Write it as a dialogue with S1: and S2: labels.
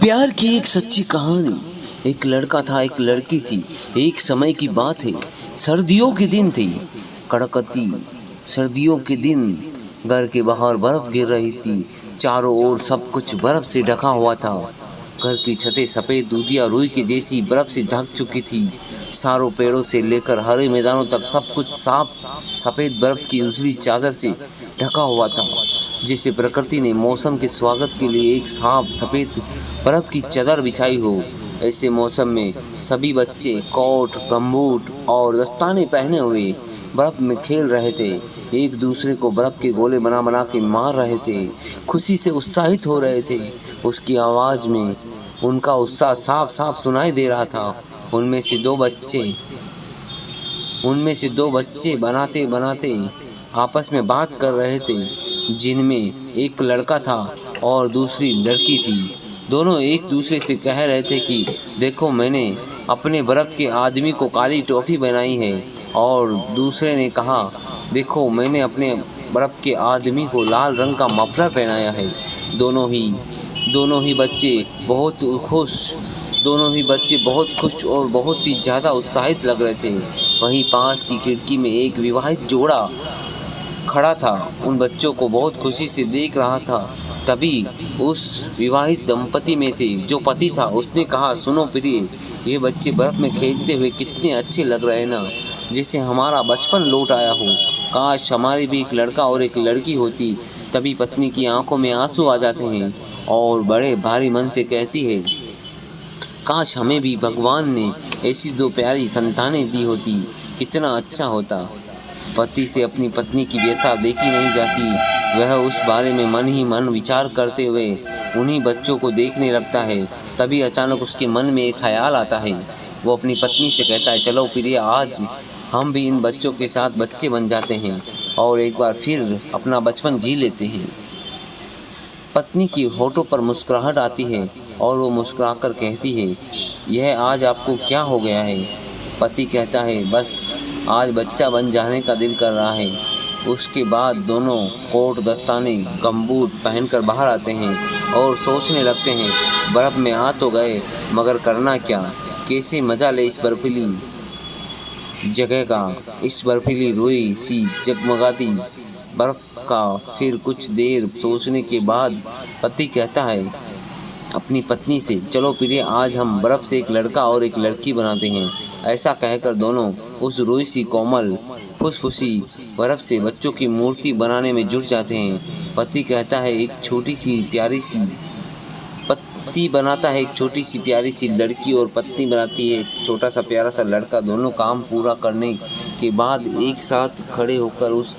S1: प्यार की एक सच्ची कहानी। एक लड़का था, एक लड़की थी। एक समय की बात है, सर्दियों के दिन थे। कड़कती सर्दियों के दिन घर के बाहर बर्फ गिर रही थी। चारों ओर सब कुछ बर्फ से ढका हुआ था। घर की छतें सफ़ेद दूधिया रुई के जैसी बर्फ से ढक चुकी थी। चारों पेड़ों से लेकर हरे मैदानों तक सब कुछ साफ सफ़ेद बर्फ की उजली चादर से ढका हुआ था। जैसे प्रकृति ने मौसम के स्वागत के लिए एक साफ सफ़ेद बर्फ की चादर बिछाई हो। ऐसे मौसम में सभी बच्चे कोट, गमबूट और दस्ताने पहने हुए बर्फ में खेल रहे थे। एक दूसरे को बर्फ के गोले बना बना के मार रहे थे। खुशी से उत्साहित हो रहे थे। उसकी आवाज़ में उनका उत्साह साफ साफ सुनाई दे रहा था। उनमें से दो बच्चे बनाते बनाते आपस में बात कर रहे थे, जिनमें एक लड़का था और दूसरी लड़की थी। दोनों एक दूसरे से कह रहे थे कि देखो, मैंने अपने बर्फ के आदमी को काली टोपी बनाई है। और दूसरे ने कहा, देखो, मैंने अपने बर्फ के आदमी को लाल रंग का मफलर पहनाया है। दोनों ही बच्चे बहुत खुश और बहुत ही ज़्यादा उत्साहित लग रहे थे। वहीं पास की खिड़की में एक विवाहित जोड़ा खड़ा था, उन बच्चों को बहुत खुशी से देख रहा था। तभी उस विवाहित दंपति में से जो पति था, उसने कहा, सुनो प्रिय, ये बच्चे बर्फ में खेलते हुए कितने अच्छे लग रहे हैं ना, जैसे हमारा बचपन लौट आया हो। काश हमारी भी एक लड़का और एक लड़की होती। तभी पत्नी की आंखों में आंसू आ जाते हैं और बड़े भारी मन से कहती है, काश हमें भी भगवान ने ऐसी दो प्यारी संतानें दी होती, कितना अच्छा होता। पति से अपनी पत्नी की व्यथा देखी नहीं जाती। वह उस बारे में मन ही मन विचार करते हुए उन्हीं बच्चों को देखने लगता है। तभी अचानक उसके मन में एक ख्याल आता है। वो अपनी पत्नी से कहता है, चलो प्रिय, आज हम भी इन बच्चों के साथ बच्चे बन जाते हैं और एक बार फिर अपना बचपन जी लेते हैं। पत्नी की होठों पर मुस्कुराहट आती है और वो मुस्कुराकर कहती है, यह आज आपको क्या हो गया है? पति कहता है, बस आज बच्चा बन जाने का दिल कर रहा है। उसके बाद दोनों कोट, दस्ताने, गमबूट पहनकर बाहर आते हैं और सोचने लगते हैं, बर्फ़ में आ तो गए, मगर करना क्या? कैसे मज़ा ले इस बर्फीली जगह का, इस बर्फीली रुई सी जगमगाती बर्फ का। फिर कुछ देर सोचने के बाद पति कहता है अपनी पत्नी से, चलो प्रिय, आज हम बर्फ से एक लड़का और एक लड़की बनाते हैं। ऐसा कहकर दोनों उस रुई सी कोमल फुसफुसी बर्फ से बच्चों की मूर्ति बनाने में जुट जाते हैं। पति बनाता है एक छोटी सी प्यारी सी लड़की और पत्नी बनाती है एक छोटा सा प्यारा सा लड़का। दोनों काम पूरा करने के बाद एक साथ खड़े होकर उस